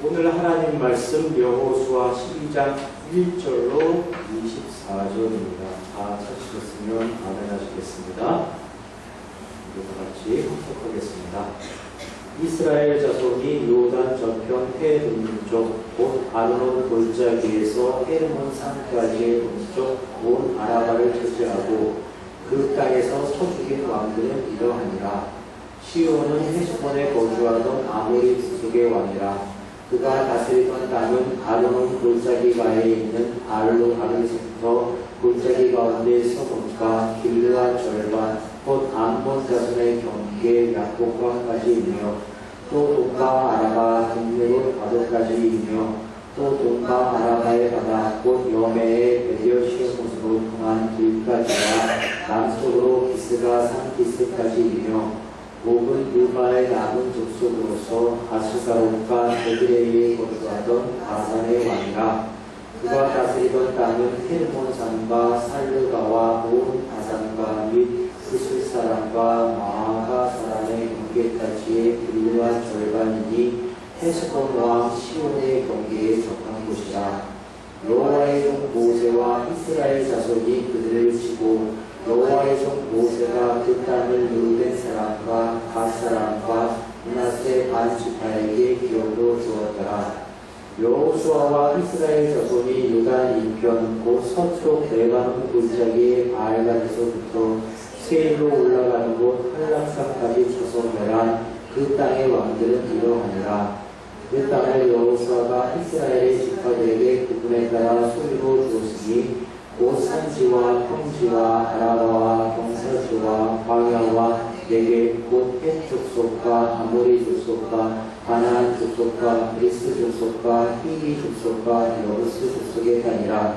오늘 하나님 말씀 여호수아 12장 1절로 24절입니다. 다 찾으셨으면 아멘 하시겠습니다. 우리 다 같이 합독하겠습니다. 이스라엘 자손이 요단 저편 해 동쪽 곧 아르논 골짜기에서 헤르몬 산까지의 동쪽 온 아라바를 차지하고 그 땅에서 쳐 죽인 왕들은 이러하니라. 시온은 헤스본에 거주하던 아모리 부족의 왕이라. 그가 다스리던 땅은 아르논 골짜기가에 있는 아르로가르에서부터 골짜기 가운데 서문과 길르아 절반 곧 암몬 자손의 경계 약복강까지이며 또 동방 아라바 동네로 바도까지이며 또 동방 아라바의 바다 곧 여메의 베디어시온으로 통한 길까지와 남쪽으로 기스가 산 기스까지이며 옥은 유바의 남은 족속으로서 아스가롯과 에드레이에 거주하던 바산의 왕이라. 그가 다스리던 땅은 헤르몬 산과 살르가와 온 바산과 및 스술 사람과 마아가 사람의 경계까지의 길르아 절반이니 헤스본 왕 시온의 경계에 적한 곳이라. 여호와의 종 모세와 이스라엘 자손이 그들을 치고 여호와의 종 모세가 그 땅을 르벤 사람과 갓 사람과 므낫세 반 지파에게 기업으로 주었더라. 여호수아와 이스라엘 자손이 요단 이편 곧 서쪽 레바논 골짜기의 바알갓에서부터 세일로 올라가는 곳 한락산까지 쳐서 멸한 그 땅의 왕들은 이러하니라. 그 땅을 여호수아가 이스라엘의 지파들에게 그분에 따라 소유로 주었으니 곧 산지와 평지와 아라바와 경사지와 광야와 내게 곧 헷 족속과 아모리 족속과 가나안 족속과 그리스 족속과 히위 족속과 여부스 족속의 땅이라.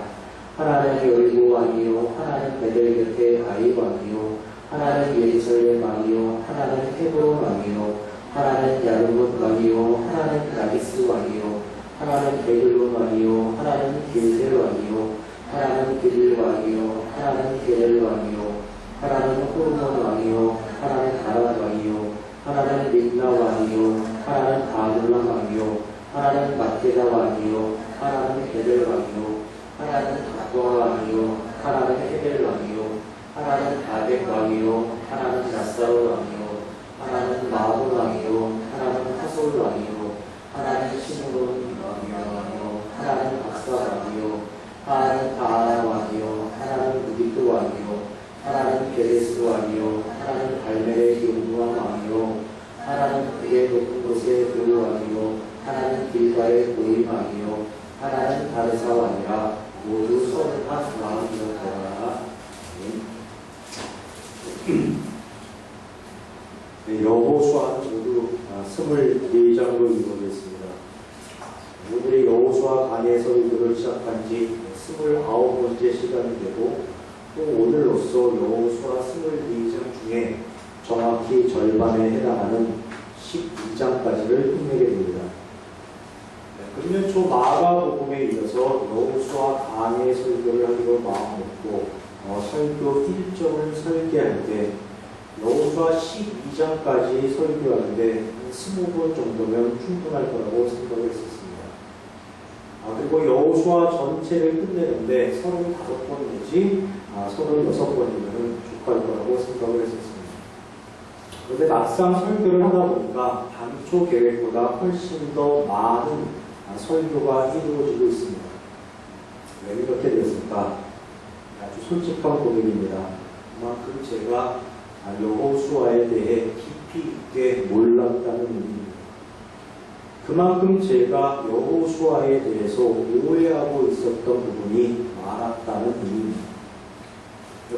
하나는 여리고 왕이요 하나는 베델 곁의 아이 왕이요 하나는 예루살렘 왕이요 하나는 헤브론 왕이요 하나는 야르뭇 왕이요 하나는 라기스 왕이요 하나는 베들론 왕이요 하나는 길셀 왕이요 하나는 길릴 왕이요 하나는 게렐 왕이요 하나는 호르몬 왕이요 하나는 아람 왕이요 하나는 림나 왕이요 하나는 아둘람 왕이요 하나는 막게다 왕이요 하나는 베델 왕이요 하나는 각도아 왕이요 하나는 헤벨 왕이요 하나는 아벡 왕이요 하나는 나사로 왕이요 하나는 마본 왕이요 하나는 하솔 왕이요 하나는 시므론 왕이요 하나는 박사 왕이요 하나는 다하나 왕이요 하나는 무기토 왕이요 하나는 베레스 왕이요 하나는 발멜의 용무왕 왕이요 하나는 그의 높은 곳의 그 왕이요 하나는 길가의 고임 왕이요 하나는 다르사 왕이라. 모두 31왕이었더라. 여호수아는 모두 24장으로 이루어져 있습니다. 오늘의 여호수아 강해 설교를 시작한 지 29번째 시간이 되고 또 오늘로써 여호수아 24장 중에 정확히 절반에 해당하는 12장까지를 끝내게 됩니다. 금년 초 마가복음에 이어서 여호수아 강해 설교를 하기로 마음먹고 설교 1점을 설계할 때 여호수아 12장까지 설교하는데 20번 정도면 충분할 거라고 생각을 했었습니다. 그리고 여호수아 전체를 끝내는데 35번 내지 36번이면 족할 거라고 생각을 했었습니다. 그런데 막상 설교를 하다 보니까 당초 계획보다 훨씬 더 많은 설교가 이루어지고 있습니다. 왜 이렇게 되었을까? 아주 솔직한 고백입니다. 그만큼 제가 여호수아에 대해 깊이 있게 몰랐다는 의미입니다. 그만큼 제가 여호수아에 대해서 오해하고 있었던 부분이 많았다는 의미입니다.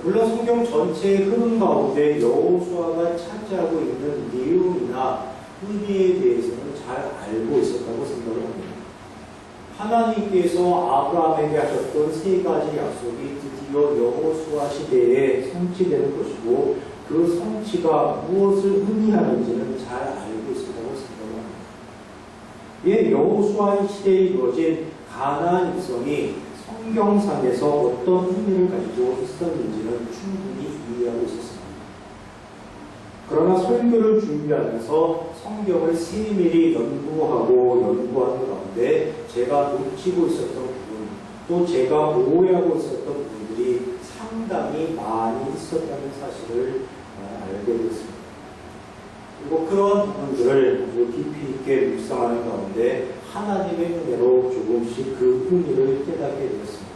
물론 성경 전체의 흐름 가운데 여호수아가 차지하고 있는 내용이나 의미에 대해서는 잘 알고 있었다고 생각을 합니다. 하나님께서 아브라함에게 하셨던 3가지 약속이 드디어 여호수아 시대에 성취되는 것이고 그 성취가 무엇을 의미하는지는 잘 알고 있었다고 생각을 합니다. 여호수아 시대에 이루어진 가나안 일성이 성경상에서 어떤 의미를 가지고 있었는지는 충분히 이해하고 있었습니다. 그러나 설교를 준비하면서 성경을 세밀히 연구하는 가운데 제가 놓치고 있었던 부분, 또 제가 오해하고 있었던 부분들이 상당히 많이 있었다는 사실을 알게 되었습니다. 그리고 그런 부분들을 아주 깊이 있게 묵상하는 가운데 하나님의 은혜로 조금씩 그 의미를 깨닫게 되었습니다.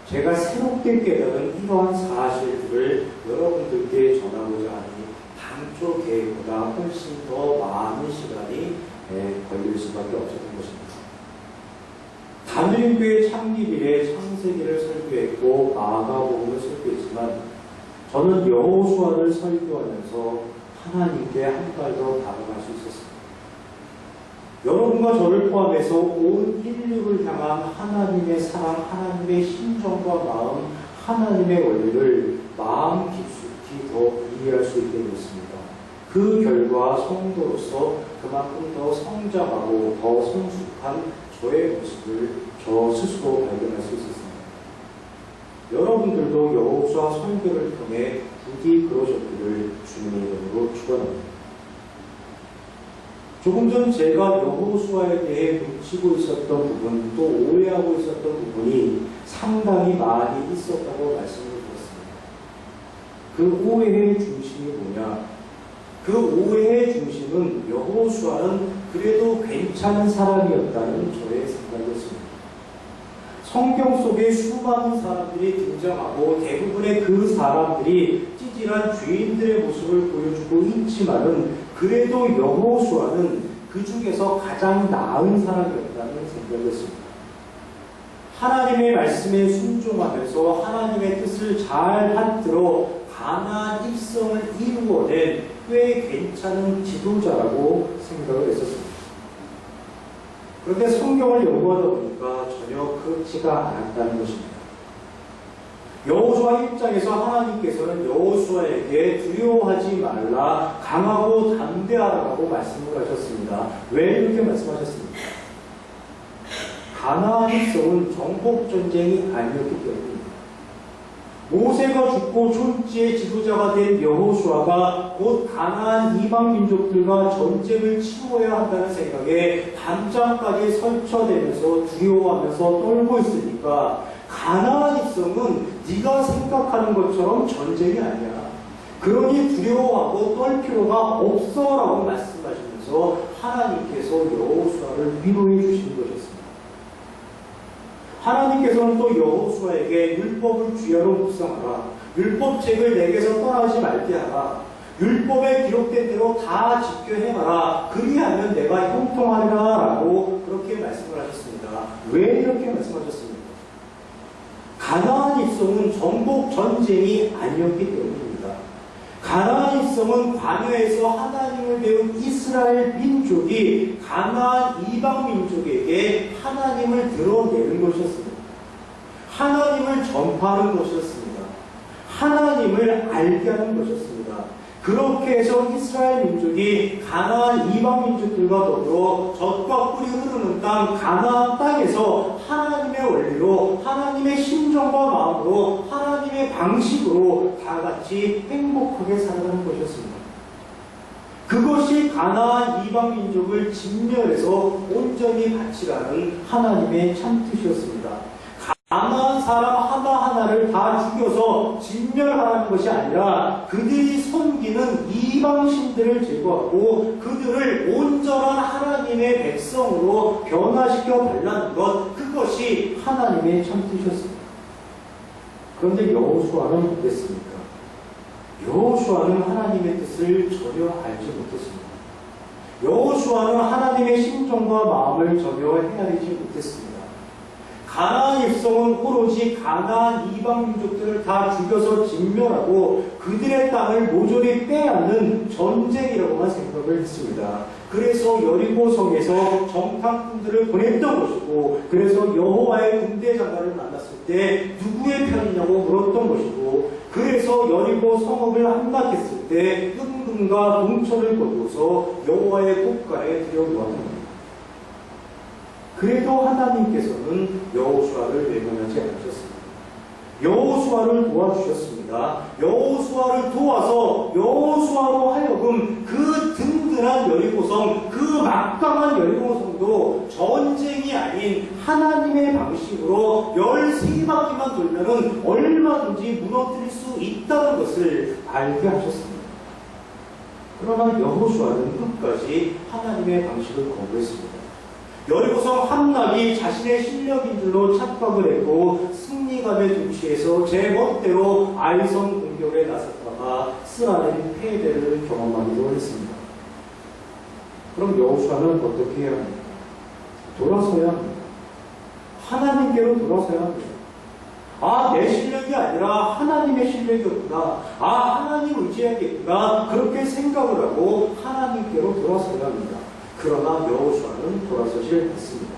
제가 새롭게 깨달은 이러한 사실들을 여러분들께 전하고자 하니 당초 계획보다 훨씬 더 많은 시간이 걸릴 수밖에 없었던 것입니다. 단일교회 창립 이래 창세기를 설교했고 마가복음을 설교했지만 저는 여호수아를 설교하면서 하나님께 한 발 더 다가갈 수 있었습니다. 여러분과 저를 포함해서 온 인류를 향한 하나님의 사랑, 하나님의 심정과 마음, 하나님의 원리를 마음 깊숙이 더 이해할 수 있게 되었습니다. 그 결과 성도로서 그만큼 더 성장하고 더 성숙한 저의 모습을 저 스스로 발견할 수 있었습니다. 여러분들도 여호수아 설교를 통해 부디 그러셨기를 주님의 이름으로 축원합니다. 조금 전 제가 여호수아에 대해 놓치고 있었던 부분, 또 오해하고 있었던 부분이 상당히 많이 있었다고 말씀을 드렸습니다. 그 오해의 중심이 뭐냐? 그 오해의 중심은 여호수아는 그래도 괜찮은 사람이었다는 저의 생각이었습니다. 성경 속에 수많은 사람들이 등장하고 대부분의 그 사람들이 찌질한 죄인들의 모습을 보여주고 있지만은 그래도 여호수아는 그 중에서 가장 나은 사람이었다는 생각이었습니다. 하나님의 말씀에 순종하면서 하나님의 뜻을 잘 받들어 가나안 입성을 이루어낸 꽤 괜찮은 지도자라고 생각을 했었습니다. 그런데 성경을 연구하다 보니까 전혀 그렇지가 않았다는 것입니다. 여호수아 입장에서 하나님께서는 여호수아에게 두려워하지 말라, 강하고 담대하라고 말씀을 하셨습니다. 왜 이렇게 말씀하셨습니까? 가나안 입성은 정복 전쟁이 아니었기 때문입니다. 모세가 죽고 존지의 지도자가 된 여호수아가 곧 가나안 이방 민족들과 전쟁을 치루어야 한다는 생각에 담장까지 설쳐대면서 두려워하면서 떨고 있으니까 가나안 입성은 네가 생각하는 것처럼 전쟁이 아니야. 그러니 두려워하고 떨 필요가 없어라고 말씀하시면서 하나님께서 여호수아를 위로해 주신 것이었습니다. 하나님께서는 또 여호수아에게 율법을 주야로 묵상하라. 율법책을 내게서 떠나지 말게 하라. 율법에 기록된 대로 다 지켜 행하라. 그리하면 내가 형통하리라 라고 그렇게 말씀을 하셨습니다. 왜 이렇게 말씀하셨습니까? 가나안 입성은 정복 전쟁이 아니었기 때문입니다. 가나안 입성은 광야에서 하나님을 배운 이스라엘 민족이 가나안 이방 민족에게 하나님을 드러내는 것이었습니다. 하나님을 전파하는 것이었습니다. 하나님을 알게 하는 것이었습니다. 그렇게 해서 이스라엘 민족이 가나안 이방 민족들과 더불어 젖과 꿀이 흐르는 땅 가나안 땅에서 하나님의 원리로 하나님의 심정과 마음으로 하나님의 방식으로 다 같이 행복하게 살아가는 것이었습니다. 그것이 가나안 이방 민족을 진멸해서 온전히 바치라는 하나님의 참뜻이었습니다. 가나안 사람 하나하나를 다 죽여서 진멸하는 것이 아니라 그들이 섬기는 이방신들을 제거하고 그들을 온전한 하나님의 백성으로 변화시켜 달라는 것, 그것이 하나님의 참뜻이었습니다. 그런데 여호수아는 어땠습니까? 여호수아는 하나님의 뜻을 전혀 알지 못했습니다. 여호수아는 하나님의 심정과 마음을 전혀 헤아리지 못했습니다. 가나안 입성은 오로지 가나안 이방 민족들을 다 죽여서 진멸하고 그들의 땅을 모조리 빼앗는 전쟁이라고만 생각을 했습니다. 그래서 여리고성에서 정탐꾼들을 보냈던 것이고, 그래서 여호와의 군대 장관을 만났을 때 누구의 편이냐고 물었던 것이고, 그래서 여리고 성읍을 함락했을 때 은금과 동초를 거두어서 여호와의 곳간에 들여놓았던 겁니다. 그래도 하나님께서는 여호수아를 외면하지 않으셨습니다. 여호수아를 도와주셨습니다. 여호수아를 도와서 여호수아 여호수아로 하여금 그 든든한 여리고성, 그 막강한 여리고성도 전쟁이 아닌 하나님의 방식으로 13바퀴만 돌면은 얼마든지 무너뜨릴 수 있다는 것을 알게 하셨습니다. 그러나 여호수아는 끝까지 하나님의 방식을 거부했습니다. 여리고성 함락이 자신의 실력인 줄로 착각을 했고 승리감에 동시에서 제 멋대로 아이성 공격에 나섰다가 쓰라린 패배를 경험하기도 했습니다. 그럼 여호수아는 어떻게 해야 합니까? 돌아서야 합니다. 하나님께로 돌아서야 합니다. 아, 내 실력이 아니라 하나님의 실력이었구나. 아, 하나님 의지해야겠구나. 그렇게 생각을 하고 하나님께로 돌아서야 합니다. 그러나 여호수아는 돌아서질 않습니다.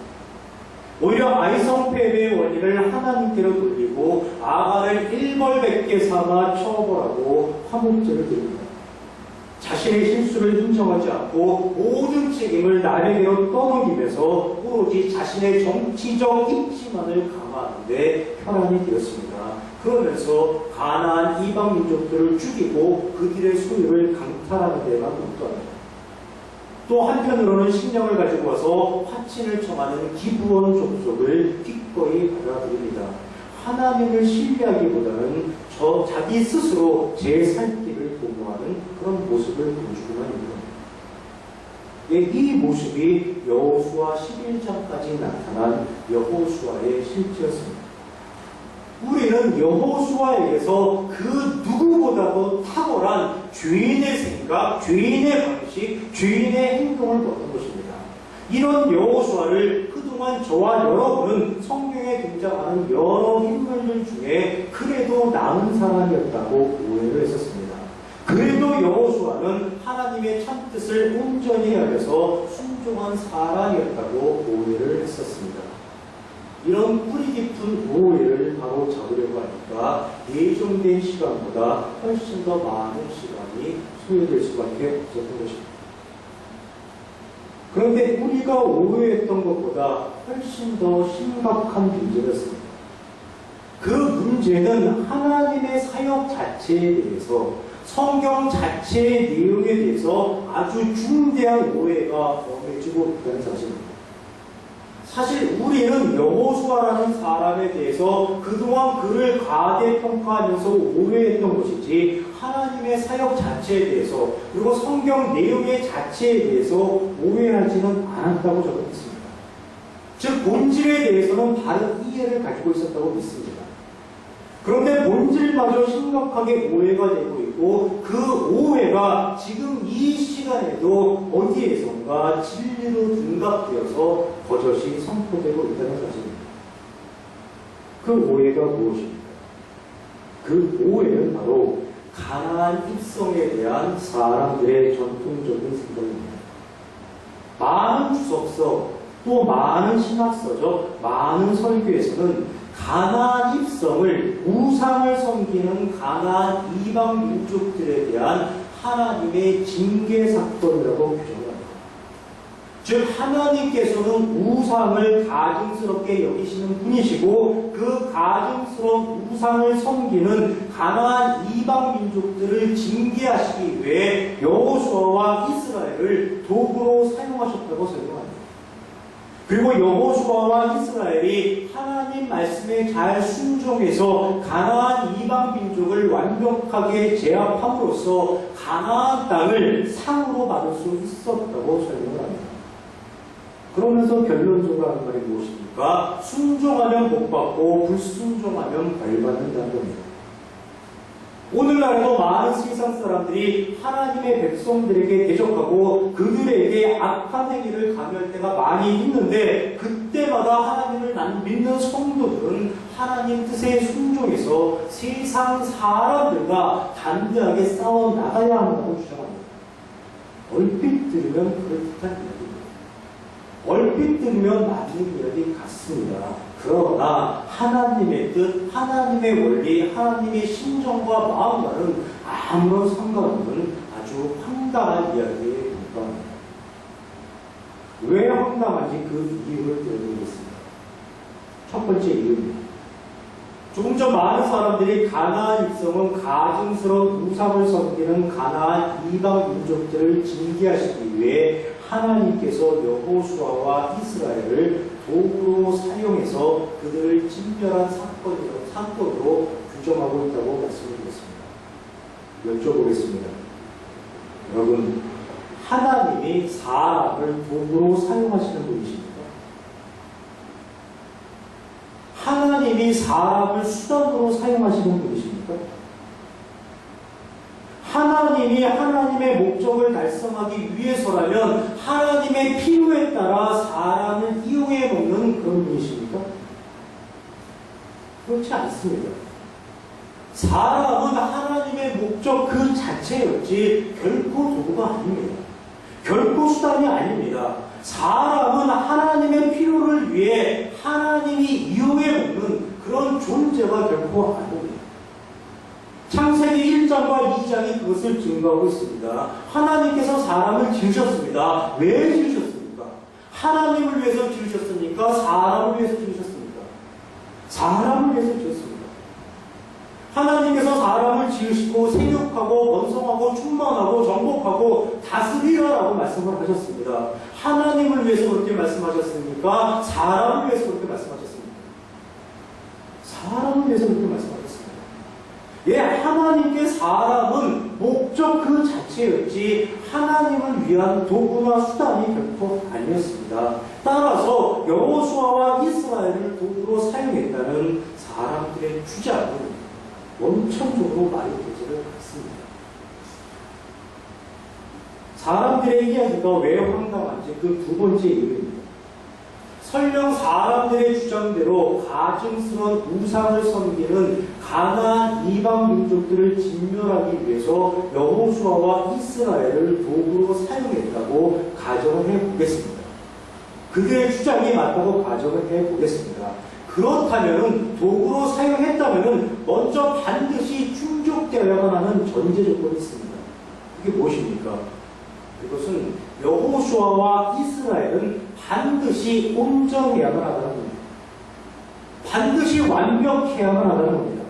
오히려 아이성 패배의 원인을 하나님께로 돌리고 아간을 일벌백계 삼아 처벌하고 화목제를 드립니다. 자신의 실수를 인정하지 않고 모든 책임을 남에게로 떠넘기면서 오로지 자신의 정치적 입지만을 강화하는 데 혈안이 되었습니다. 그러면서 가나안 이방 민족들을 죽이고 그들의 소유를 강탈하는 데만 목도합니다. 또 한편으로는 식량을 가지고 와서 화친을 청하는 기브온 족속을 기꺼이 받아들입니다. 하나님을 신뢰하기보다는 자기 스스로 제 살 길을 도모하는 그런 모습을 보여주고만 있는 겁니다. 이 모습이 여호수아 11장까지 나타난 여호수아의 실제였습니다. 우리는 여호수아에게서 그 누구보다도 탁월한 죄인의 생각, 죄인의 방식, 죄인의 행동을 보는 것입니다. 이런 여호수아를 그동안 저와 여러분은 성경에 등장하는 여러 인물들 중에 그래도 나은 사람이었다고 오해를 했었습니다. 그래도 여호수아는 하나님의 참뜻을 온전히 알면서 순종한 사람이었다고 오해를 했었습니다. 이런 뿌리 깊은 오해를 바로 잡으려고 하니까 예정된 시간보다 훨씬 더 많은 시간이 소요될 수밖에 없었던 것입니다. 그런데 우리가 오해했던 것보다 훨씬 더 심각한 문제였습니다. 그 문제는 하나님의 사역 자체에 대해서, 성경 자체의 내용에 대해서 아주 중대한 오해가 범해지고 있다는 사실입니다. 사실 우리는 여호수아라는 사람에 대해서 그동안 그를 가대평가하면서 오해했던 것이지 하나님의 사역 자체에 대해서 그리고 성경 내용의 자체에 대해서 오해하지는 않았다고 저는 믿습니다. 즉 본질에 대해서는 다른 이해를 가지고 있었다고 믿습니다. 그런데 본질마저 심각하게 오해가 되고 있고 그 오해가 지금 이 시간에도 어디에선가 진리로 둔갑되어서 버젓이 선포되고 있다는 사실입니다. 그 오해가 무엇입니까? 그 오해는 바로 가나안 입성에 대한 사람들의 전통적인 생각입니다. 많은 주석서, 또 많은 신학서적, 많은 설교에서는 가나안 입성을 우상을 섬기는 가나안 이방 민족들에 대한 하나님의 징계 사건이라고 규정합니다. 즉 하나님께서는 우상을 가증스럽게 여기시는 분이시고 그 가증스러운 우상을 섬기는 가나안 이방 민족들을 징계하시기 위해 여호수아와 이스라엘을 도구로 사용하셨다고 설명합니다. 그리고 여호수아와 이스라엘이 하나님 말씀에 잘 순종해서 가나안 이방 민족을 완벽하게 제압함으로써 가나안 땅을 상으로 받을 수 있었다고 설명을 합니다. 그러면서 결론적으로 하는 말이 무엇입니까? 순종하면 복 받고 불순종하면 벌 받는다는 겁니다. 오늘날에도 많은 세상 사람들이 하나님의 백성들에게 대적하고 그들에게 악한 행위를 강요할 때가 많이 있는데 그때마다 하나님을 믿는 성도들은 하나님 뜻에 순종해서 세상 사람들과 단단하게 싸워 나가야 한다고 주장합니다. 얼핏 들으면 그럴듯한 이야기입니다. 얼핏 들으면 맞는 이야기 같습니다. 그러나 하나님의 뜻, 하나님의 원리, 하나님의 심정과 마음과는 아무런 상관없는 아주 황당한 이야기에 불과합니다. 왜 황당한지 그 이유를 드러내겠습니다. 첫 번째 이유입니다. 조금 전 많은 사람들이 가나안 입성은 가증스러운 우상을 섬기는 가나안 이방 민족들을 징계하시기 위해 하나님께서 여호수아와 이스라엘을 도구로 사용해서 그들을 진멸한 사건으로 규정하고 있다고 말씀드렸습니다. 여쭤보겠습니다. 여러분, 하나님이 사람을 도구로 사용하시는 분이십니까? 하나님이 사람을 수단으로 사용하시는 분이십니까? 하나님이 하나님의 목적을 달성하기 위해서라면 하나님의 필요에 따라 사람을 이용해 먹는 그런 분이십니까? 그렇지 않습니다. 사람은 하나님의 목적 그 자체였지 결코 도구가 아닙니다. 결코 수단이 아닙니다. 사람은 하나님의 필요를 위해 하나님이 이용해 먹는 그런 존재가 결코 아닙니다. 창세기 1장과 2장이 그것을 증거하고 있습니다. 하나님께서 사람을 지으셨습니다. 왜 지으셨습니까? 하나님을 위해서 지으셨습니까? 사람을 위해서 지으셨습니까? 사람을 위해서 지으셨습니다. 하나님께서 사람을 지으시고 생육하고 번성하고 충만하고 정복하고 다스리라라고 말씀을 하셨습니다. 하나님을 위해서 그렇게 말씀하셨습니까? 사람을 위해서 그렇게 말씀하셨습니까? 사람을 위해서 그렇게 말씀하셨습니다. 예, 하나님께 사람은 목적 그 자체였지 하나님을 위한 도구나 수단이 결코 아니었습니다. 따라서 여호수아와 이스라엘을 도구로 사용했다는 사람들의 주장은 원천적으로 말이 되지를 않습니다. 사람들의 이야기가 왜 황당한지 그 두 번째 이유입니다. 설령 사람들의 주장대로 가증스러운 우상을 섬기는 가나안 이방 민족들을 진멸하기 위해서 여호수아와 이스라엘을 도구로 사용했다고 가정을 해보겠습니다. 그들의 주장이 맞다고 가정을 해보겠습니다. 그렇다면 도구로 사용했다면 먼저 반드시 충족되어야만 하는 전제 조건이 있습니다. 그게 무엇입니까? 그것은 여호수아와 이스라엘은 반드시 온전해야만 하다는 겁니다. 반드시 완벽해야만 하다는 겁니다.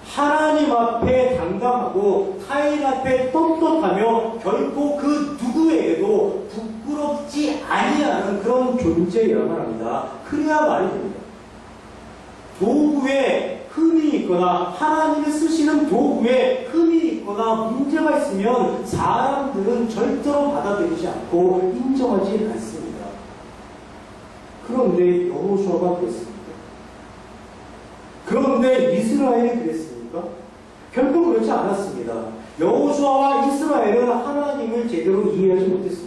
하나님 앞에 당당하고 타인 앞에 떳떳하며 결코 그 누구에게도 부끄럽지 아니하는 그런 존재여야만 합니다. 그래야 말이 됩니다. 도구에 흠이 있거나 하나님이 쓰시는 도구에 흠이 있거나 문제가 있으면 사람들은 절대로 받아들이지 않고 인정하지 않습니다. 그런데 여호수아가 그랬습니까? 그런데 이스라엘이 그랬습니까? 결코 그렇지 않았습니다. 여호수아와 이스라엘은 하나님을 제대로 이해하지 못했습니다.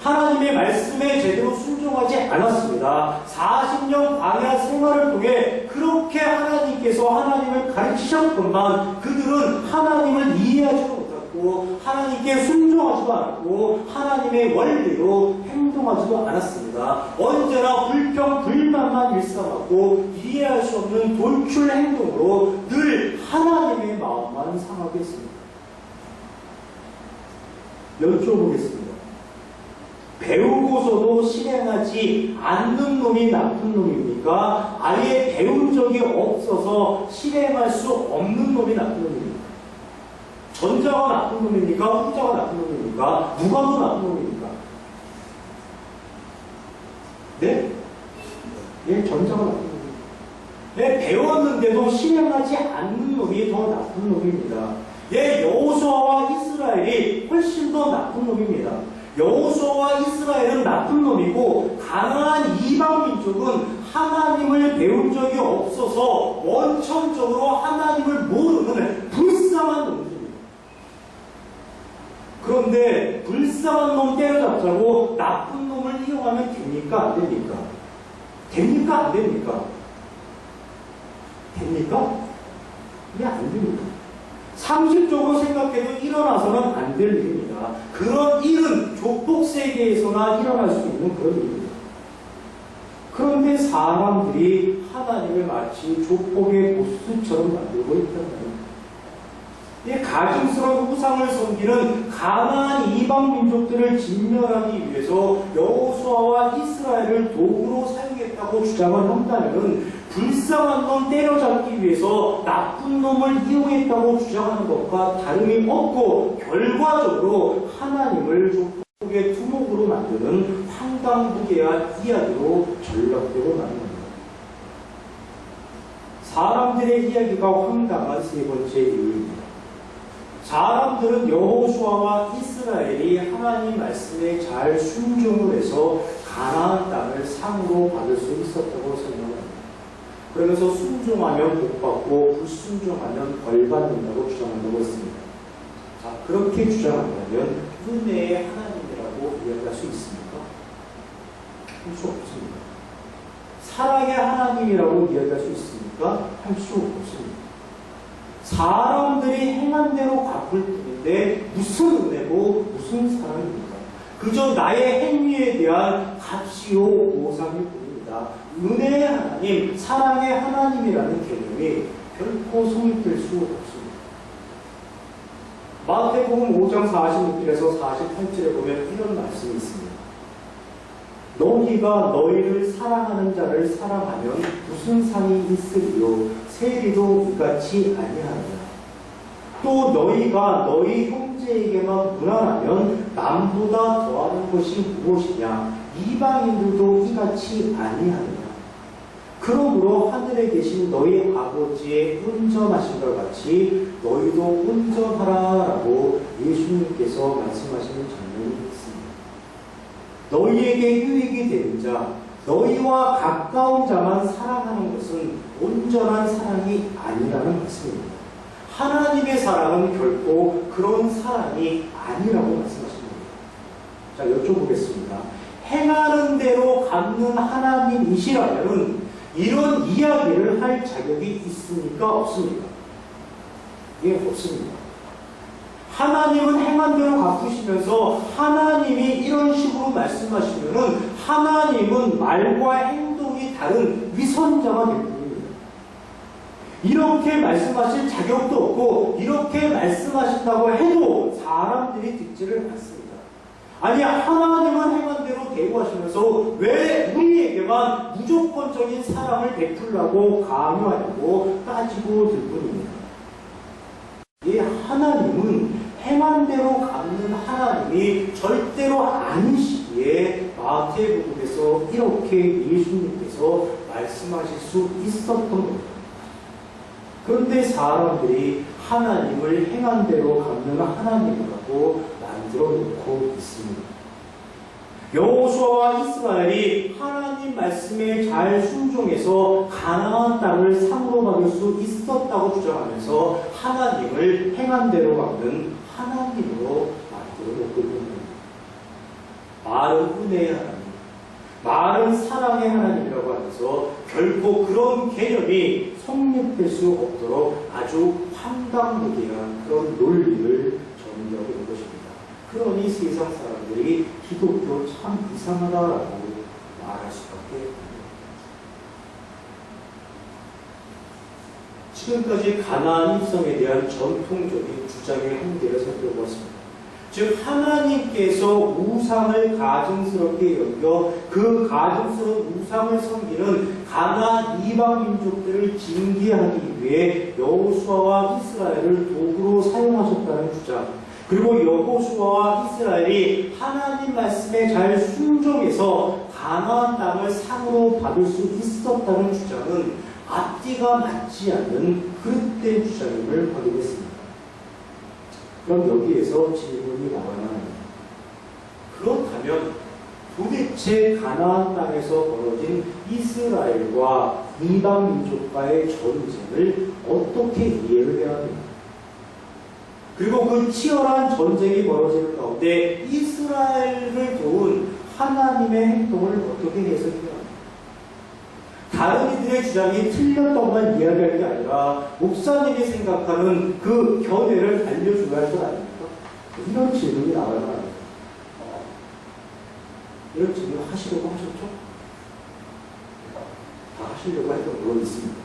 하나님의 말씀에 제대로 순종하지 않았습니다. 40년 광야 생활을 통해 그렇게 하나님께서 하나님을 가르치셨건만 그들은 하나님을 이해하지도 못했고 하나님께 순종하지도 않았고 하나님의 원리로 행동하지도 않았습니다. 언제나 불평, 불만만 일삼았고 이해할 수 없는 돌출 행동으로 늘 하나님의 마음만 상하게 했습니다. 여쭤보겠습니다. 배우고서도 실행하지 않는 놈이 나쁜 놈입니까? 아예 배운 적이 없어서 실행할 수 없는 놈이 나쁜 놈입니까? 전자가 나쁜 놈입니까? 후자가 나쁜 놈입니까? 누가 더 나쁜 놈입니까? 네? 예, 전자가 나쁜 놈입니다. 네, 배웠는데도 실행하지 않는 놈이 더 나쁜 놈입니다. 예, 여호수아와 이스라엘이 훨씬 더 나쁜 놈입니다. 여호수아와 이스라엘은 나쁜 놈이고 가나안 이방 민족은 하나님을 배운 적이 없어서 원천적으로 하나님을 모르는 불쌍한 놈들입니다. 그런데 불쌍한 놈 때려잡자고 나쁜 놈을 이용하면 됩니까? 안 됩니까? 됩니까? 안 됩니까? 됩니까? 이게 안 됩니다. 상식적으로 생각해도 일어나서는 안 될 일입니다. 그런 일은 조폭 세계에서나 일어날 수 있는 그런 일입니다. 그런데 사람들이 하나님을 마치 조폭의 보스처럼 만들고 있다는 겁니다. 이 가증스러운 우상을 섬기는 가나안 이방 민족들을 진멸하기 위해서 여호수아와 이스라엘을 도구로 사용했다고 주장을 한다면 불쌍한 놈 때려잡기 위해서 나쁜 놈을 이용했다고 주장하는 것과 다름이 없고 결과적으로 하나님을 족속의 두목으로 만드는 황당무계한 이야기로 전락되고 마는 겁니다. 사람들의 이야기가 황당한 세 번째 이유입니다. 사람들은 여호수아와 이스라엘이 하나님 말씀에 잘 순종을 해서 가나안 땅을 상으로 받을 수 있었다고 설명합니다. 그러면서 순종하면 복받고 불순종하면 벌받는다고 주장한다고 했습니다. 자, 그렇게 주장한다면 은혜의 하나님이라고 이야기할 수 있습니까? 할 수 없습니다. 사랑의 하나님이라고 이야기할 수 있습니까? 할 수 없습니다. 사람들이 행한 대로 갚을 뿐인데 무슨 은혜고 무슨 사랑입니까? 그저 나의 행위에 대한 값이요 보상일 뿐입니다. 은혜의 하나님, 사랑의 하나님이라는 개념이 결코 성립될 수 없습니다. 마태복음 5장 46절에서 48절에 보면 이런 말씀이 있습니다. 너희가 너희를 사랑하는 자를 사랑하면 무슨 상이 있으리요? 세리도 이같이 아니하느냐. 또 너희가 너희 형제에게만 무난하면 남보다 더하는 것이 무엇이냐? 이방인들도 이같이 아니하느냐. 그러므로 하늘에 계신 너희 아버지의 온전하신 것 같이 너희도 온전하라라고 예수님께서 말씀하시는 장면이 있습니다. 너희에게 유익이 되는 자, 너희와 가까운 자만 사랑하는 것은 온전한 사랑이 아니라는 말씀입니다. 하나님의 사랑은 결코 그런 사랑이 아니라고 말씀하십니다. 자, 여쭤보겠습니다. 행하는 대로 갚는 하나님이시라면 이런 이야기를 할 자격이 있습니까? 없습니까? 예, 없습니다. 하나님은 행한 대로 갚으시면서 하나님이 이런 식으로 말씀하시면은 하나님은 말과 행동이 다른 위선자가 될 뿐입니다. 이렇게 말씀하실 자격도 없고 이렇게 말씀하신다고 해도 사람들이 듣지를 않습니다. 아니, 하나님은 행한 대로 대우하시면서 왜 우리에게만 무조건적인 사랑을 베풀라고 강요하냐고 따지고 들 뿐입니다. 이 하나님은 행한 대로 갚는 하나님이 절대로 아니시기에 마태복음에서 이렇게 예수님께서 말씀하실 수 있었던 겁니다. 그런데 사람들이 하나님을 행한 대로 갚는 하나님이라고 만들어 놓고 있습니다. 여호수아와 이스라엘이 하나님 말씀에 잘 순종해서 가나안 땅을 상으로 받을 수 있었다고 주장하면서 하나님을 행한 대로 갚는 하나님으로 만들어 놓고 있는 겁니다. 말은 은혜의 하나님, 말은 사랑의 하나님이라고 하면서 결코 그런 개념이 성립될 수 없도록 아주 황당무계한 그런 논리를 전개하고 있는 것입니다. 그러니 세상 사람들이 기독교 참 이상하다라고 말할 수밖에 없습니다. 지금까지 가나안 입성에 대한 전통적인 주장의 한계를 살펴보았습니다. 즉 하나님께서 우상을 가증스럽게 여겨 그 가증스러운 우상을 섬기는 가나안 이방 민족들을 징계하기 위해 여호수아와 이스라엘을 도구로 사용하셨다는 주장, 그리고 여호수아와 이스라엘이 하나님 말씀에 잘 순종해서 가나안 땅을 상으로 받을 수 있었다는 주장은 앞뒤가 맞지 않는 그릇된 주장임을 확인했습니다. 그럼 여기에서 질문이 나와야 합니다. 그렇다면 도대체 가나안 땅에서 벌어진 이스라엘과 이방 민족과의 전쟁을 어떻게 이해를 해야 합니까? 그리고 그 치열한 전쟁이 벌어지는 가운데 이스라엘을 도운 하나님의 행동을 어떻게 해석해야 합니까? 다른 이들의 주장이 틀렸다고만 이야기할 게 아니라 목사님이 생각하는 그 견해를 알려줘야 할 것 아닙니까? 이런 질문이 나와야 합니다. 이런 질문 하시려고 하셨죠? 다 하시려고 할 건 물론 있습니다.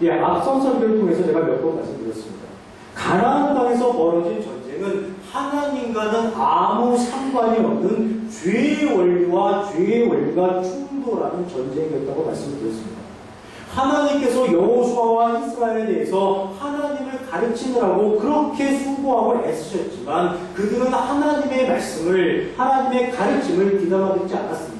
예, 앞선 설교를 통해서 제가 몇 번 말씀드렸습니다. 가나안 땅에서 벌어진 전쟁은 하나님과는 아무 상관이 없는 죄의 원리와 죄의 원리가 충돌하는 전쟁이었다고 말씀드렸습니다. 하나님께서 여호수아와 이스라엘에 대해서 하나님을 가르치느라고 그렇게 수고하고 애쓰셨지만 그들은 하나님의 말씀을, 하나님의 가르침을 귀담아 듣지 않았습니다.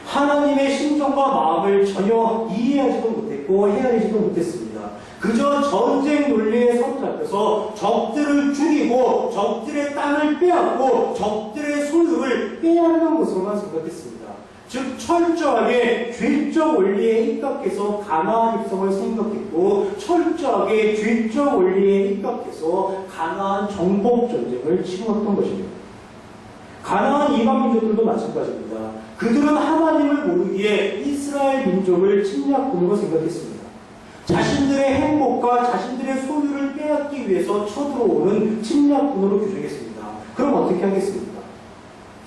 하나님의 심정과 마음을 전혀 이해하지도 못했고 헤아리지도 못했습니다. 그저 전쟁 논리에 사로잡혀서 적들을 죽이고 적들의 땅을 빼앗고 적들의 소유를 빼앗는 것으로만 생각했습니다. 즉 철저하게 죄적 원리에 입각해서 가나안 입성을 생각했고 철저하게 죄적 원리에 입각해서 가나안 정복 전쟁을 치렀던 것입니다. 가나안 이방 민족들도 마찬가지입니다. 그들은 하나님을 모르기에 이스라엘 민족을 침략군으로 생각했습니다. 자신들의 행복과 자신들의 소유를 빼앗기 위해서 쳐들어오는 침략군으로 규정했습니다. 그럼 어떻게 하겠습니까?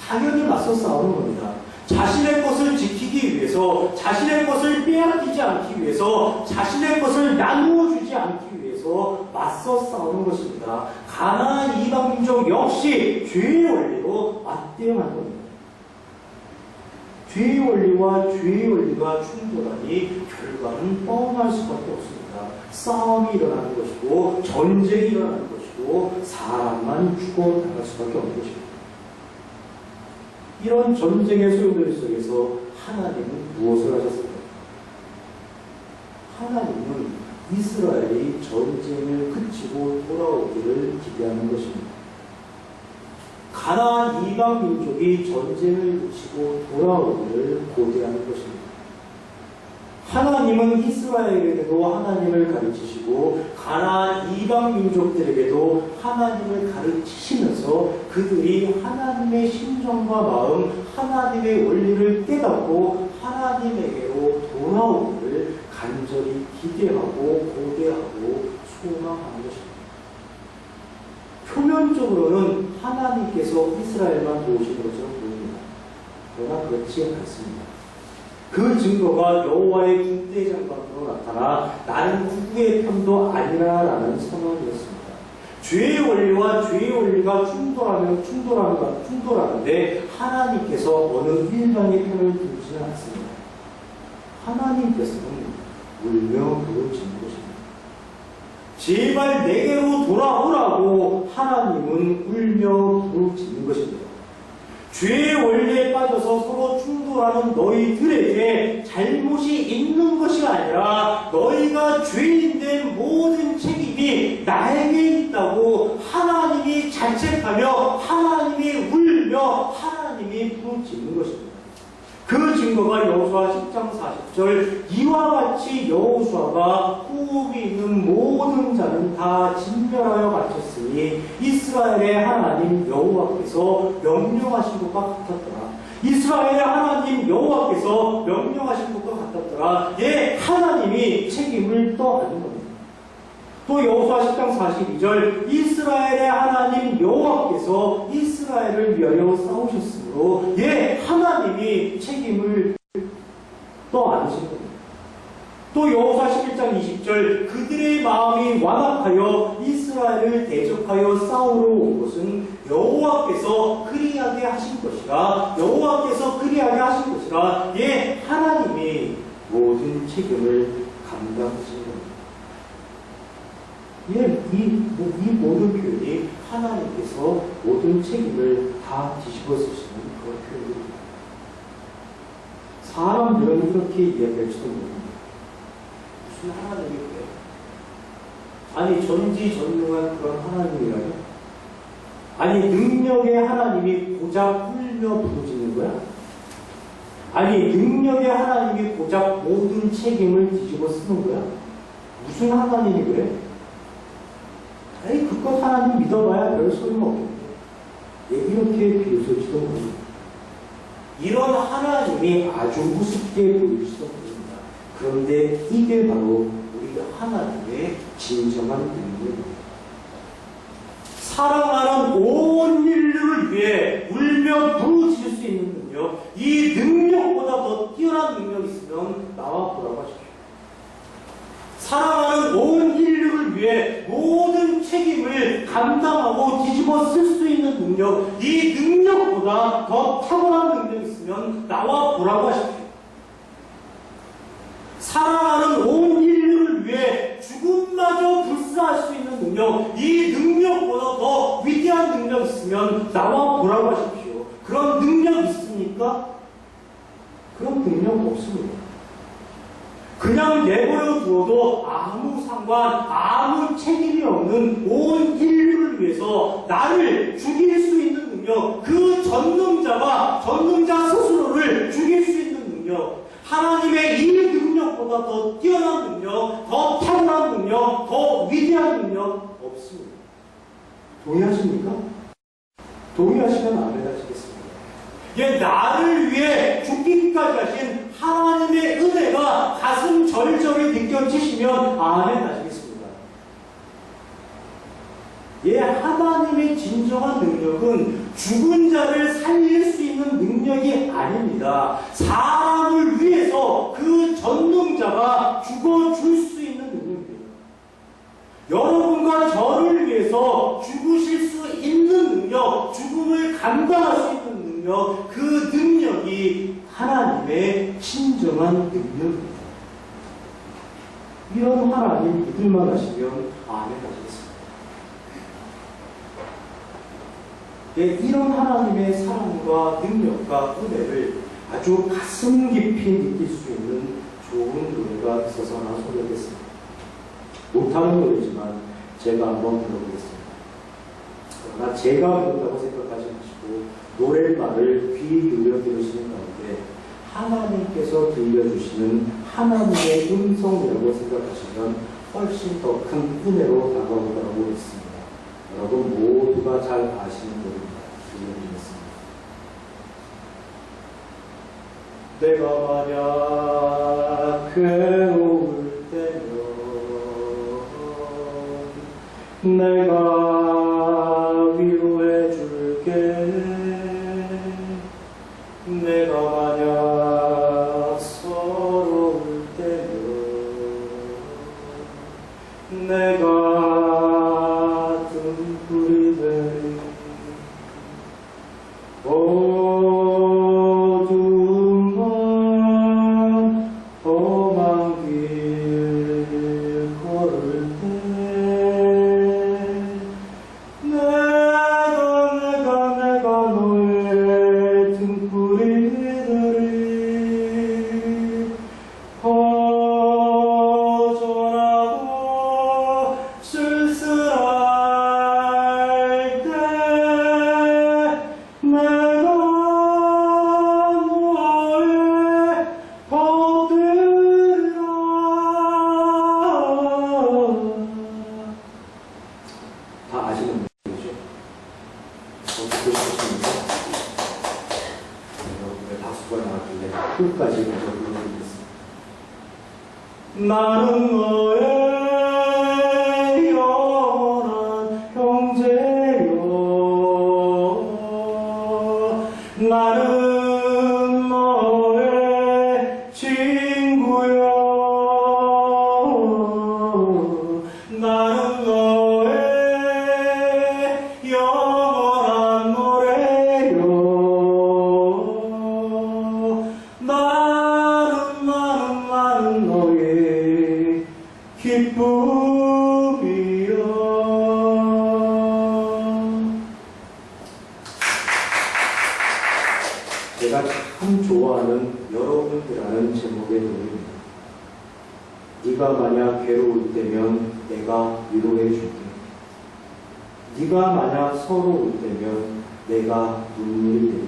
당연히 맞서 싸우는 겁니다. 자신의 것을 지키기 위해서, 자신의 것을 빼앗기지 않기 위해서, 자신의 것을 나누어 주지 않기 위해서 맞서 싸우는 것입니다. 가나안 이방 민족 역시 죄의 원리로 맞대응한 겁니다. 죄의 원리와 죄의 원리가 충돌하니 결과는 뻔할 수밖에 없습니다. 싸움이 일어나는 것이고 전쟁이 일어나는 것이고 사람만 죽어나갈 수밖에 없는 것입니다. 이런 전쟁의 소용돌이 속에서 하나님은 무엇을 하셨습니까? 하나님은 이스라엘이 전쟁을 그치고 돌아오기를 기대하는 것입니다. 가나안 이방 민족이 전쟁을 그치고 돌아오기를 고대하는 것입니다. 하나님은 이스라엘에게도 하나님을 가르치시고 가나안 이방 민족들에게도 하나님을 가르치시면서 그들이 하나님의 심정과 마음, 하나님의 원리를 깨닫고 하나님에게로 돌아오기를 간절히 기대하고 고대하고 소망하는 것입니다. 표면적으로는 하나님께서 이스라엘만 도우시는 것처럼 보입니다. 그러나 그렇지 않습니다. 그 증거가 여호와의 군대장관으로 나타나 나는 누구의 편도 아니라라는 선언이었습니다. 죄의 원리와 죄의 원리가 충돌하는데 하나님께서 어느 일방의 편을 두지는 않습니다. 하나님께서는 울며 부르짖는 것입니다. 제발 내게로 돌아오라고 하나님은 울며 부르짖는 것입니다. 죄의 원리에 빠져서 서로 충돌하는 너희들에게 잘못이 있는 것이 아니라 너희가 죄인된 모든 책임이 나에게 있다고 하나님이 자책하며 하나님이 울며 하나님이 부르짖는 것입니다. 그 증거가 여호수아 10장 40절 이와 같이 여호수아가 호흡이 있는 모든 자는 다 진멸하여 바쳤으니 이스라엘의 하나님 여호와께서 명령하신 것과 같았더라. 이스라엘의 하나님 여호와께서 명령하신 것과 같았더라. 예, 하나님이 책임을 떠안는 겁니다. 또 여호수아 10장 42절 이스라엘의 하나님 여호와께서 이스라엘을 위하여 싸우셨으므로 예, 하나님이 책임을 떠안으신 겁니다. 또 여호수아 11장 20절 그들의 마음이 완악하여 이스라엘을 대적하여 싸우러 온 것은 여호와께서 그리하게 하신 것이라 여호와께서 그리하게 하신 것이라 예, 하나님이 모든 책임을 감당하신 겁니다. 예, 이 모든 표현이 하나님께서 모든 책임을 다 뒤집어 쓰시는 그런 표현입니다. 사람들은 이렇게 이야기할지도 모릅니다. 무슨 하나님이 그래요? 아니 전지전능한 그런 하나님이라뇨? 아니 능력의 하나님이 고작 울며 부르짖는 거야? 아니 능력의 하나님이 고작 모든 책임을 뒤집어 쓰는 거야? 무슨 하나님이 그래? 에이, 그것 하나님 믿어봐야 별 소용없겠네. 예, 이렇게 비웃을지도 모릅니다. 이런 하나님이 아주 우습게 보일지도 모릅니다. 그런데 이게 바로 우리 하나님의 진정한 능력입니다. 사랑하는 온 인류를 위해 울며 부르짖을 수 있는 능력, 이 능력보다 더 뛰어난 능력이 있으면 나와 보라고 하십시오. 사랑하는 온 인류를 위해 모든 책임을 감당하고 뒤집어 쓸 수 있는 능력, 이 능력보다 더 탁월한 능력이 있으면 나와 보라고 하십시오. 살아가는 온 인류를 위해 죽음마저 불사할 수 있는 능력, 이 능력보다 더 위대한 능력 있으면 나와 보라고 하십시오. 그런 능력 있습니까? 그런 능력 없습니다. 그냥 내버려 두어도 아무 상관, 아무 책임이 없는 온 인류를 위해서 나를 죽일 수 있는 능력, 그 전능자가 전능자 스스로를 죽일 수 있는 능력, 하나님의 이 능력보다 더 뛰어난 능력, 더 탁월한 능력, 더 위대한 능력 없습니다. 동의하십니까? 동의하시면 아멘 하시겠습니다. 예, 나를 위해 죽기까지 하신 하나님의 은혜가 가슴 절절히 느껴지시면 아멘 하시겠습니다. 예, 하나님의 진정한 능력은 죽은 자를 살릴 수 있는 능력이 아닙니다. 사람을 위해서 그 전능자가 죽어줄 수 있는 능력입니다. 여러분과 저를 위해서 죽으실 수 있는 능력, 죽음을 감당할 수 있는 능력, 그 능력이 하나님의 진정한 능력입니다. 이런 하나님 믿을만 하시면 아멘 하시겠습니다. 네, 이런 하나님의 사랑과 능력과 은혜를 아주 가슴 깊이 느낄 수 있는 좋은 노래가 있어서 하나 소개하겠습니다. 못하는 노래지만 제가 한번 불러보겠습니다. 그러나 제가 부른다고 생각하지 마시고 노랫말을 귀 기울여 들으시는 가운데 하나님께서 들려주시는 하나님의 음성이라고 생각하시면 훨씬 더 큰 은혜로 다가올 거라고 믿습니다. 여러분 모두가 잘 아시는 노래입니다. 들려드리겠습니다. 내가 만약 괴로울 때면 내가 위로해 줄게. 내가 만약 서러울 때면 내가 등불이 돼 어두운 밤 험한 길 걸을 때 내가 너의 등불이 되리. 허전하고 쓸쓸할 때 내가 너의 곁이라. 다 아시는 분이죠? 어떻게 하십니까? 여러분의 박수가 나왔길래 끝까지 가서 불러드리겠습니다. 나는 너의 영원한 형제여. 나는 너의 친구여. 나는 너의 영원한 노래여. 나는 너의 기쁨이여. 제가 참 좋아하는 여러분들이라는 제목의 노래입니다. 네가 만약 괴로울 때면 내가 위로해 줄게. 네가 만약 서러울 때면 내가 눈물이 되리.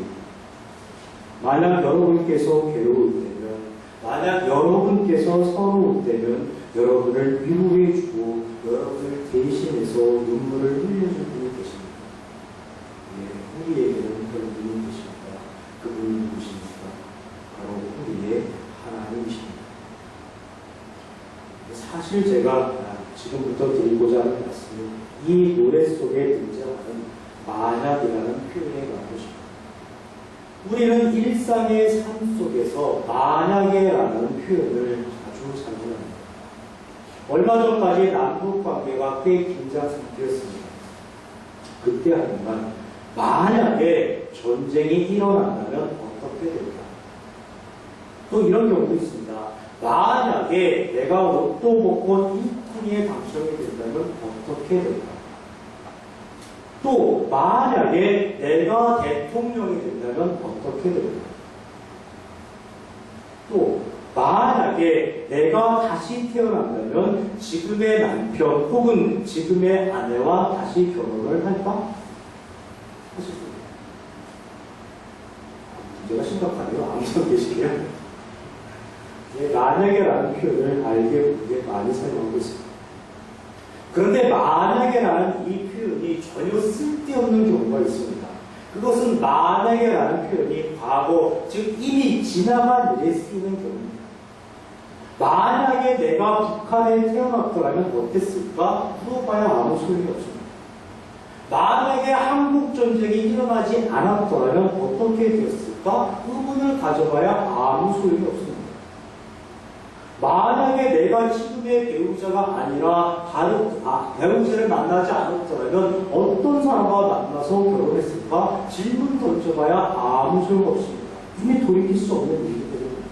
만약 여러분께서 괴로울 때면, 만약 여러분께서 서러울 때면 여러분을 위로해 주고 여러분을 대신해서 눈물을 흘려줄 분이 계십니다. 예, 우리에게는 그런 분이 계십니다. 그분이 누구십니까? 바로 우리의 하나님이십니다. 사실 제가 지금부터 드리고자 하는 말씀은 이 노래 속에 등장하는 만약이라는 표현에 관해서입니다. 우리는 일상의 삶 속에서 만약에라는 표현을 자주 사용합니다. 얼마 전까지 남북 관계가 꽤 긴장 상태였습니다. 그때 하지만 만약에 전쟁이 일어난다면 어떻게 될까? 또 이런 경우도 있습니다. 만약에 내가 로또 복권 1등에 당첨이 된다면 어떻게 될까? 또 만약에 내가 대통령이 된다면 어떻게 될까? 또 만약에 내가 다시 태어난다면 지금의 남편 혹은 지금의 아내와 다시 결혼을 할까? 하실 거예요. 문제가 심각하네요. 아무도 계시게요. 만약에라는 표현을 알게 모르게 많이 사용하고 있습니다. 그런데 만약에라는 이 표현이 전혀 쓸데없는 경우가 있습니다. 그것은 만약에라는 표현이 과거, 즉 이미 지나간 일에 쓰이는 경우입니다. 만약에 내가 북한에 태어났더라면 어땠을까? 물어봐야 아무 소용이 없습니다. 만약에 한국전쟁이 일어나지 않았더라면 어떻게 되었을까? 의문을 가져봐야 아무 소용이 없습니다. 만약에 내가 지금의 배우자가 아니라 배우자를 만나지 않았더라면 어떤 사람과 만나서 결혼했을까? 질문 던져봐야 아무 소용없습니다. 이미 돌이킬 수 없는 일이기 때문입니다.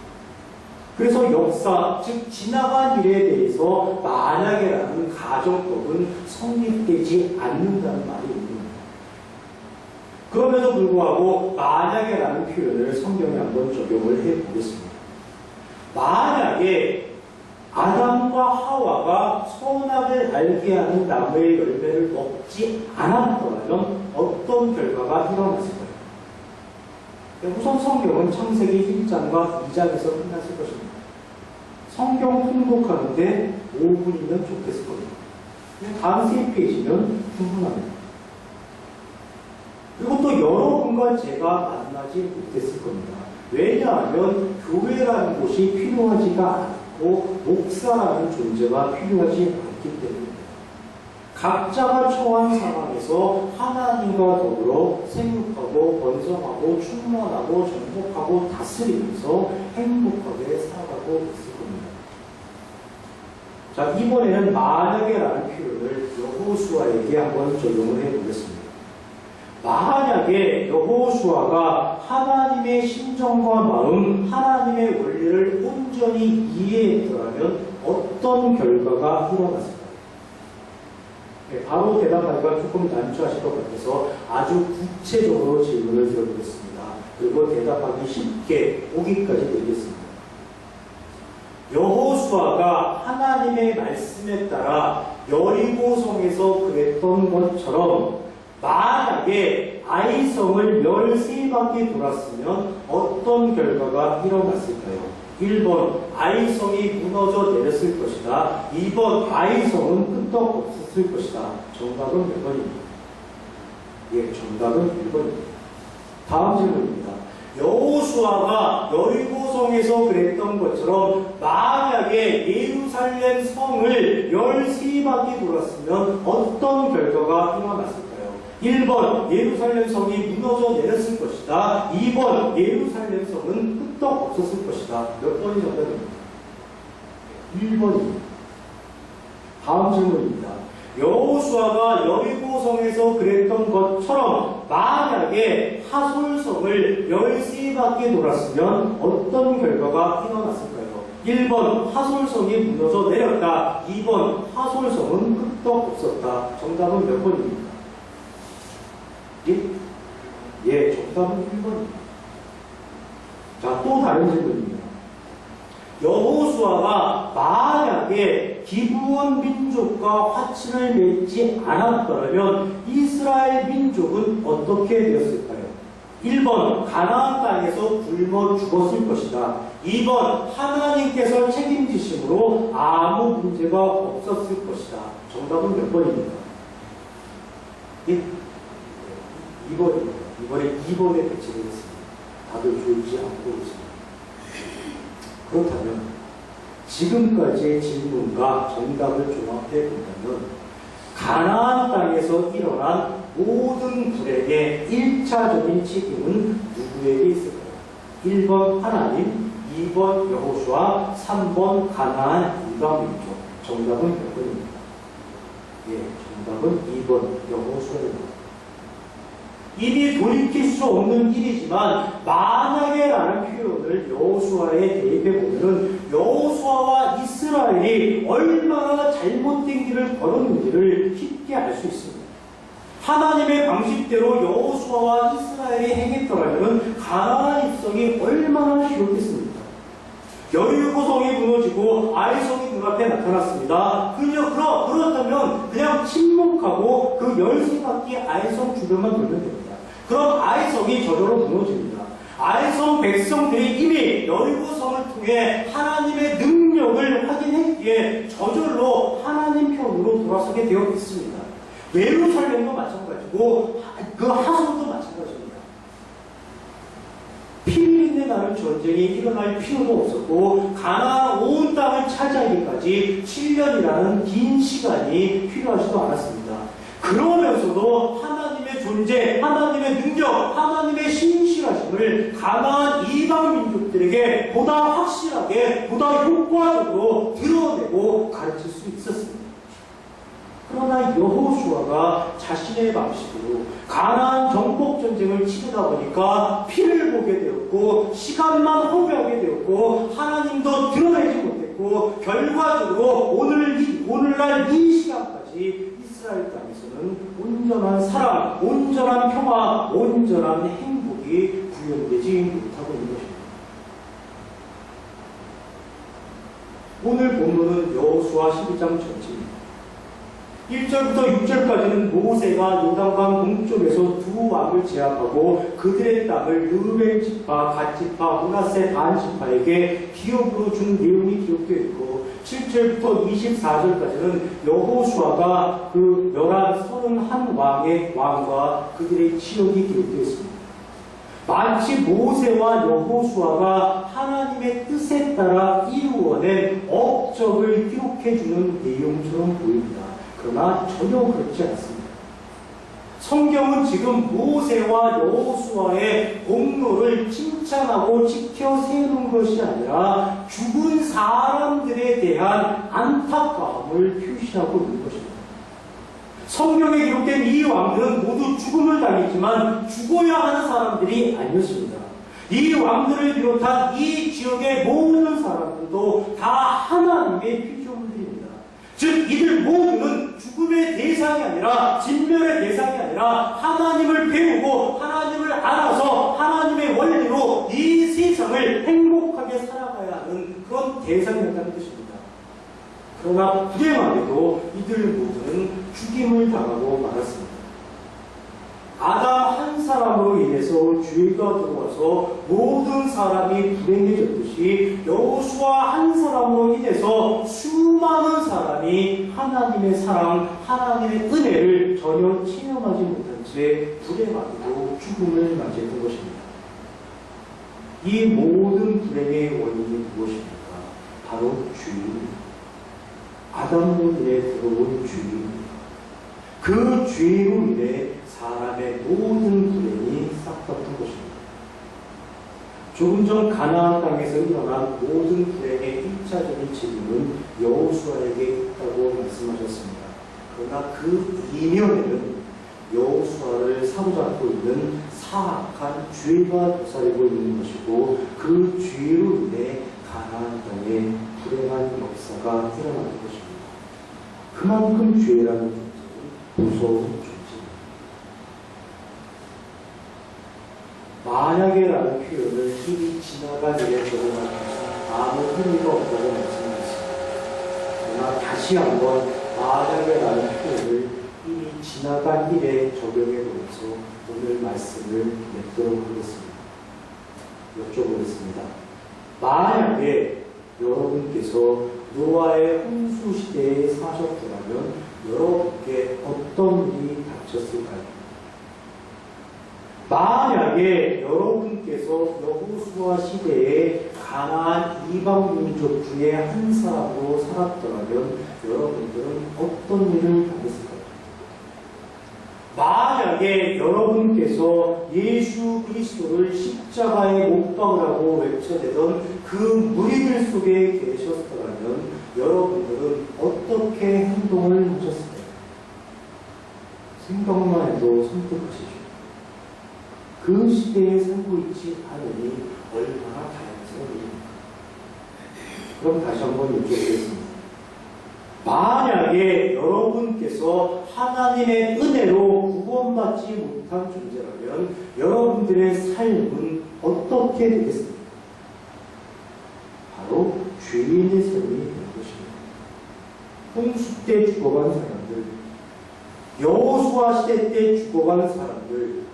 그래서 역사, 즉 지나간 일에 대해서 만약에라는 가정법은 성립되지 않는다는 말이 있는 겁니다. 그럼에도 불구하고 만약에라는 표현을 성경에 한번 적용을 해보겠습니다. 만약에 아담과 하와가 선악을 알게 하는 나무의 열매를 먹지 않았더라면 어떤 결과가 일어났을까요? 우선 성경은 창세기 1장과 2장에서 끝났을 것입니다. 성경 통독하는데 5분이면 좋겠을 겁니다. 다음 3페이지면 충분합니다. 그리고 또 여러분과 제가 만나지 못했을 겁니다. 왜냐하면 교회라는 곳이 필요하지가 않고 목사라는 존재가 필요하지 않기 때문입니다. 각자가 처한 상황에서 하나님과 더불어 생육하고 번성하고 충만하고 정복하고 다스리면서 행복하게 살아가고 있을 겁니다. 자, 이번에는 만약에라는 표현을 여호수아에게 한번 적용을 해보겠습니다. 만약에 여호수아가 하나님의 심정과 마음, 하나님의 원리를 온전히 이해했더라면 어떤 결과가 일어났을까요? 바로 대답하기가 조금 난처하실 것 같아서 아주 구체적으로 질문을 드려보겠습니다. 그리고 대답하기 쉽게 보기까지 드리겠습니다. 여호수아가 하나님의 말씀에 따라 여리고성에서 그랬던 것처럼 만약에 아이성을 13바퀴 돌았으면 어떤 결과가 일어났을까요? 1번, 아이성이 무너져 내렸을 것이다. 2번, 아이성은 끄떡없었을 것이다. 정답은 몇 번입니다? 예, 정답은 1번입니다. 다음 질문입니다. 여호수아가 여리고성에서 그랬던 것처럼 만약에 예루살렘 성을 13바퀴 돌았으면 어떤 결과가 일어났을까요? 1번, 예루살렘 성이 무너져 내렸을 것이다. 2번, 예루살렘 성은 끄떡 없었을 것이다. 몇 번이 정답입니다? 1번입니다. 다음 질문입니다. 여호수아가 여리고성에서 그랬던 것처럼 만약에 하솔성을 13바퀴 돌았으면 어떤 결과가 일어났을까요? 1번, 하솔성이 무너져 내렸다. 2번, 하솔성은 끄떡 없었다. 정답은 몇 번입니까? 예, 정답은 1번입니다. 자, 또 다른 질문입니다. 여호수아가 만약에 기브온 민족과 화친을 맺지 않았더라면 이스라엘 민족은 어떻게 되었을까요? 1번, 가나안 땅에서 굶어 죽었을 것이다. 2번, 하나님께서 책임지심으로 아무 문제가 없었을 것이다. 정답은 몇 번입니까? 예? 2번입니다. 이번에 2번에 배치를 했습니다. 다들 졸지 않고 있습니다. 그렇다면 지금까지의 질문과 정답을 종합해 본다면 가나안 땅에서 일어난 모든 불행의 1차적인 책임은 누구에게 있을까요? 1번 하나님, 2번 여호수아, 3번 가나안 이방 민족. 정답은 몇 번입니까? 예, 정답은 2번 여호수아입니다. 이미 돌이킬 수 없는 일이지만 만약에 라는 표현을 여호수아에 대입해 보면은 여호수아와 이스라엘이 얼마나 잘못된 길을 걸었는지를 쉽게 알 수 있습니다. 하나님의 방식대로 여호수아와 이스라엘이 행했더라면 가나안 입성이 얼마나 쉬웠겠습니까? 여리고성이 무너지고 아이성이 눈앞에 나타났습니다. 그렇다면 그냥 침묵하고 그 13바퀴 아이성 주변만 돌면 됩니다. 그럼 아이성이 저절로 무너집니다. 아이성 백성들이 이미 여리고성을 통해 하나님의 능력을 확인했기에 저절로 하나님 편으로 돌아서게 되었습니다. 예루살렘도 마찬가지고 그 하성도 마찬가지입니다. 피 있는 나는 전쟁이 일어날 필요도 없었고 가나안 온 땅을 차지하기까지 7년이라는 긴 시간이 필요하지도 않았습니다. 그러면서도 하나님의 존재, 하나님의 능력, 하나님의 신실하심을 가나안 이방 민족들에게 보다 확실하게, 보다 효과적으로 드러내고 가르칠 수 있었습니다. 그러나 여호수아가 자신의 방식으로 가나안 정복 전쟁을 치르다 보니까 피를 보게 되었고 시간만 허비하게 되었고 하나님도 드러내지 못했고 결과적으로 오늘날 이 시간까지 이스라엘 땅에서는 온전한 사랑, 온전한 평화, 온전한 행복이 구현되지 못하고 있는 것입니다. 오늘 본문은 여호수아 12장 전체입니다. 1절부터 6절까지는 모세가 요단강 동쪽에서 두 왕을 제압하고 그들의 땅을 르우벤 지파, 갓 지파, 므낫세 단 지파에게 기업으로 준 내용이 기록되어 있고 7절부터 24절까지는 여호수아가 그 31 왕과 그들의 지역이 기록되어 있습니다. 마치 모세와 여호수아가 하나님의 뜻에 따라 이루어낸 업적을 기록해주는 내용처럼 보입니다. 그러나 전혀 그렇지 않습니다. 성경은 지금 모세와 여호수아의 공로를 칭찬하고 지켜 세우는 것이 아니라 죽은 사람들에 대한 안타까움을 표시하고 있는 것입니다. 성경에 기록된 이 왕들은 모두 죽음을 당했지만 죽어야 하는 사람들이 아니었습니다. 이 왕들을 비롯한 이 지역의 모든 사람들도 다 하나님의 피조물들입니다. 즉 이들 모두는 죽음의 대상이 아니라 진멸의 대상이 아니라 하나님을 배우고 하나님을 알아서 하나님의 원리로 이 세상을 행복하게 살아가야 하는 그런 대상이었다는 것입니다. 그러나 불행하게도 이들 모두는 죽임을 당하고 말았습니다. 아담 한 사람으로 인해서 죄가 들어와서 모든 사람이 불행해졌듯이 여호수아 한 사람으로 인해서 수많은 사람이 하나님의 사랑, 하나님의 은혜를 전혀 체험하지 못한 채 불행하게도 죽음을 맞이했던 것입니다. 이 모든 불행의 원인이 무엇입니까? 바로 죄입니다. 아담으로 인해 들어온 죄입니다. 그 죄로 인해 사람의 모든 불행이 싹텄던 것입니다. 조금 전 가나안 땅에서 일어난 모든 불행의 1차적인 책임은 여호수아에게 있다고 말씀하셨습니다. 그러나 그 이면에는 여호수아를 사로잡고 있는 사악한 죄가 도사리고 있는 것이고 그 죄로 인해 가나안 땅에 불행한 역사가 일어나는 것입니다. 그만큼 죄라는 존재는 무서운 존재입니다. 만약에 라는 표현을 이미 지나간 일에 적용하면 아무 의미가 없다고 말씀드렸습니다. 그러나 다시 한번 만약에 라는 표현을 이미 지나간 일에 적용해 보면서 오늘 말씀을 맺도록 하겠습니다. 여쭤보겠습니다. 만약에 여러분께서 노아의 홍수 시대에 사셨더라면 여러분께 어떤 일이 닥쳤을까요? 만약에 여러분께서 여호수아 시대에 가나안 이방 민족 중에 한 사람으로 살았더라면 여러분들은 어떤 일을 당했을까요? 만약에 여러분께서 예수 그리스도를 십자가에 못 박으라고 외쳐대던 그 무리들 속에 계셨더라면 여러분들은 어떻게 행동을 하셨을까요? 생각만 해도 섬뜩하시죠. 그 시대에 살고 있지 않으니 얼마나 다양스러운 일입니까? 그럼 다시 한번 여쭤보겠습니다. 만약에 여러분께서 하나님의 은혜로 구원받지 못한 존재라면 여러분들의 삶은 어떻게 되겠습니까? 바로 죄인의 삶이 되는 것입니다. 홍수 때 죽어간 사람들, 여호수아 시대 때 죽어간 사람들,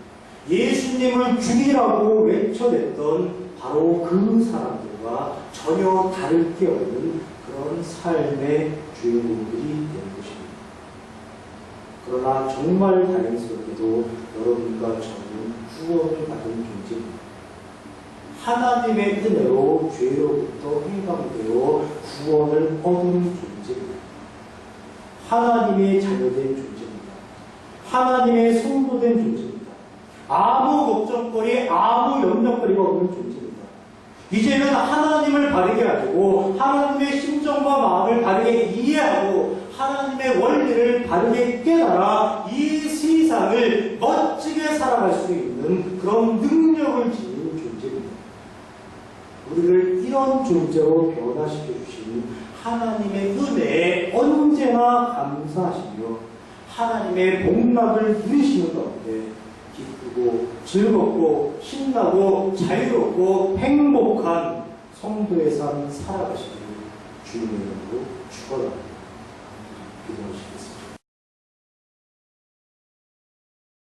예수님을 죽이라고 외쳐냈던 바로 그 사람들과 전혀 다를 게 없는 그런 삶의 주인공들이 되는 것입니다. 그러나 정말 다행스럽게도 여러분과 저는 구원을 받은 존재입니다. 하나님의 은혜로 죄로부터 해방되어 구원을 얻은 존재입니다. 하나님의 자녀된 존재입니다. 하나님의 성도된 존재입니다. 아무 걱정거리, 아무 염려거리가 없는 존재입니다. 이제는 하나님을 바르게 가지고 하나님의 심정과 마음을 바르게 이해하고 하나님의 원리를 바르게 깨달아 이 세상을 멋지게 살아갈 수 있는 그런 능력을 지닌 존재입니다. 우리를 이런 존재로 변화시켜 주신 하나님의 은혜에 언제나 감사하시며 하나님의 복락을 누리시는 가운데 기쁘고 즐겁고 신나고 자유롭고 행복한 성도의 삶 살아가시길 주님의 이름으로 축원합니다. 기도하시겠습니다.